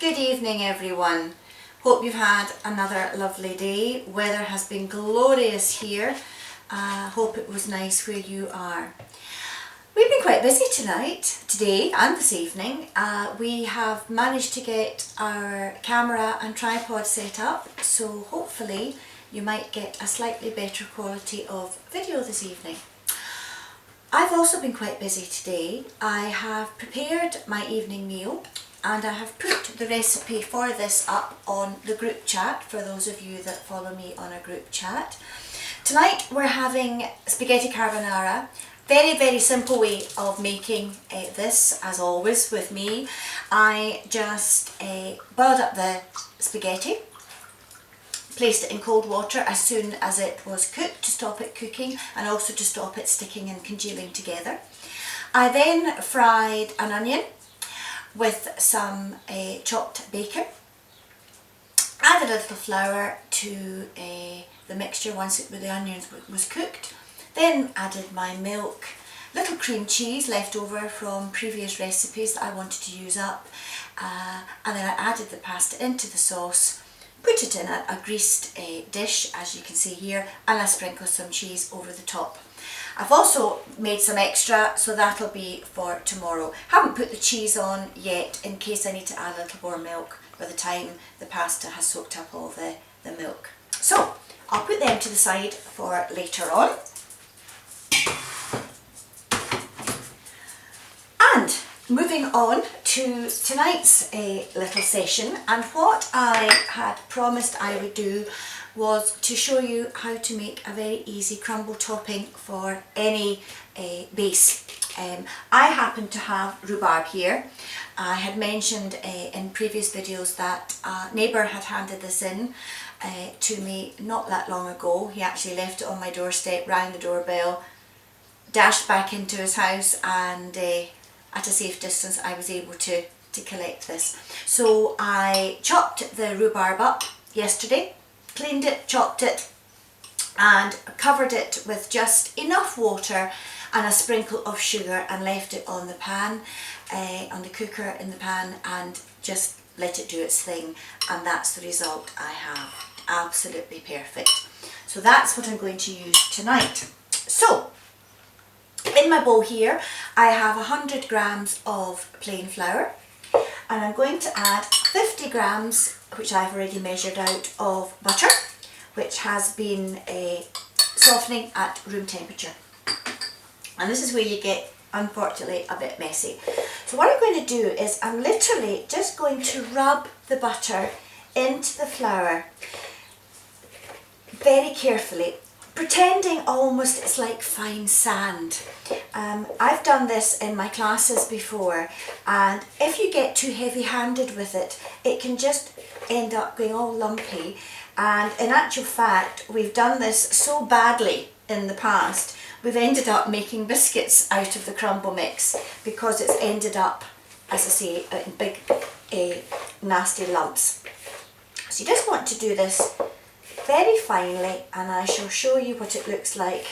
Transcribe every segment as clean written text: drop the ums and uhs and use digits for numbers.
Good evening everyone. Hope you've had another lovely day. Weather has been glorious here. Hope it was nice where you are. We've been quite busy today and this evening. We have managed to get our camera and tripod set up, so hopefully you might get a slightly better quality of video this evening. I've also been quite busy today. I have prepared my evening meal and I have put the recipe for this up on the group chat for those of you that follow me on a group chat. Tonight we're having spaghetti carbonara. Very simple way of making this, as always with me. I just boiled up the spaghetti, placed it in cold water as soon as it was cooked to stop it cooking and also to stop it sticking and congealing together. I then fried an onion with some chopped bacon, added a little flour to the mixture once the onions was cooked, then added my milk, little cream cheese left over from previous recipes that I wanted to use up, and then I added the pasta into the sauce, put it in a greased dish as you can see here, and I sprinkled some cheese over the top. I've also made some extra, so that'll be for tomorrow. Haven't put the cheese on yet in case I need to add a little more milk by the time the pasta has soaked up all the milk. So I'll put them to the side for later on. And moving on to tonight's little session, and what I had promised I would do was to show you how to make a very easy crumble topping for any base. I happen to have rhubarb here. I had mentioned in previous videos that a neighbour had handed this in to me not that long ago. He actually left it on my doorstep, rang the doorbell, dashed back into his house, and at a safe distance I was able to collect this. So I chopped the rhubarb up yesterday, cleaned it, chopped it and covered it with just enough water and a sprinkle of sugar and left it on the pan, on the cooker in the pan, and just let it do its thing, and that's the result I have. Absolutely perfect. So that's what I'm going to use tonight. So in my bowl here I have 100 grams of plain flour, and I'm going to add 50 grams, which I've already measured out, of butter, which has been softening at room temperature. And this is where you get, unfortunately, a bit messy. So what I'm going to do is I'm literally just going to rub the butter into the flour very carefully, pretending almost it's like fine sand. I've done this in my classes before, and if you get too heavy-handed with it, it can just end up going all lumpy, and in actual fact we've done this so badly in the past we've ended up making biscuits out of the crumble mix because it's ended up, as I say, in big nasty lumps. So you just want to do this very finely, and I shall show you what it looks like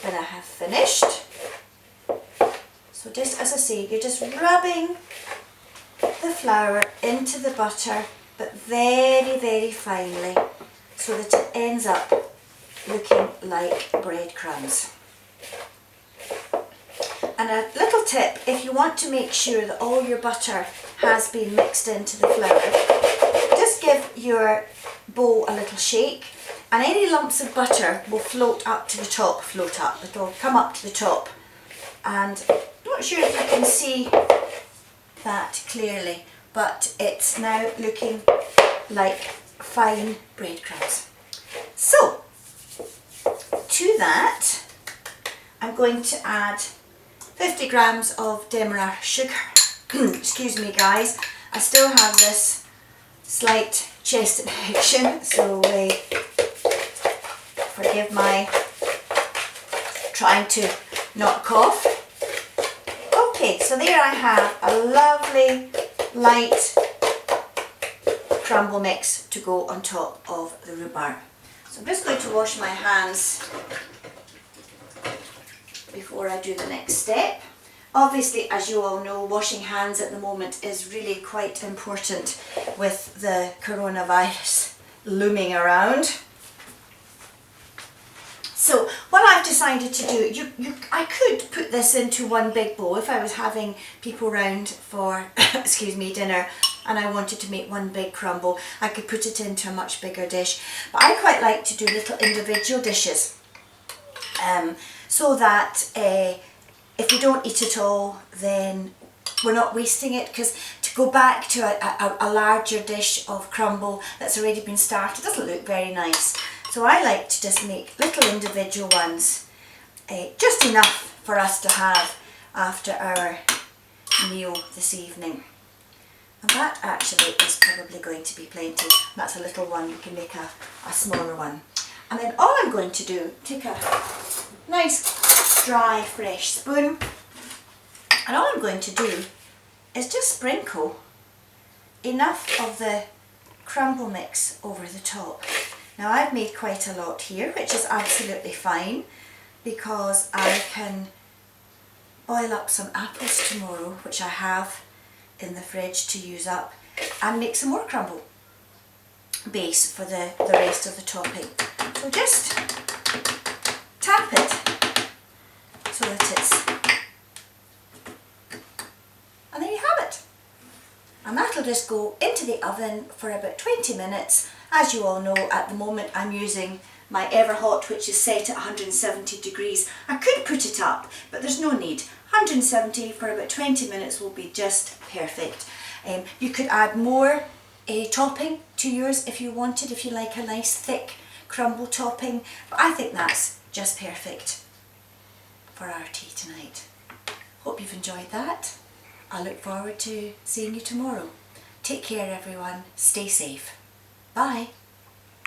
when I have finished. So just as I say, you're just rubbing the flour into the butter, but very finely, so that it ends up looking like breadcrumbs. And a little tip, if you want to make sure that all your butter has been mixed into the flour, just give your bowl a little shake and any lumps of butter will float up to the top, it'll come up to the top. And I'm not sure if you can see that clearly, but it's now looking like fine breadcrumbs. So to that I'm going to add 50 grams of demerara sugar. Excuse me guys, I still have this slight chest infection, so forgive my trying to not cough. Okay, so there I have a lovely light crumble mix to go on top of the rhubarb. So I'm just going to wash my hands before I do the next step. Obviously, as you all know, washing hands at the moment is really quite important with the coronavirus looming around. So what I've decided to do, I could put this into one big bowl if I was having people round for, excuse me, dinner, and I wanted to make one big crumble. I could put it into a much bigger dish. But I quite like to do little individual dishes, so that if we don't eat it all, then we're not wasting it, because to go back to a larger dish of crumble that's already been started doesn't look very nice. So I like to just make little individual ones, just enough for us to have after our meal this evening. And that actually is probably going to be plenty. That's a little one, you can make a smaller one. And then all I'm going to do, take a nice dry fresh spoon, and all I'm going to do is just sprinkle enough of the crumble mix over the top. Now I've made quite a lot here, which is absolutely fine, because I can boil up some apples tomorrow, which I have in the fridge to use up, and make some more crumble base for the rest of the topping. So just tap it so that it's, and there you have it. And that'll just go into the oven for about 20 minutes. As you all know, at the moment I'm using my Everhot, which is set at 170 degrees. I could put it up, but there's no need. 170 for about 20 minutes will be just perfect. You could add more topping to yours if you wanted, if you like a nice thick crumble topping, but I think that's just perfect for our tea tonight. Hope you've enjoyed that. I look forward to seeing you tomorrow. Take care everyone, stay safe. Bye.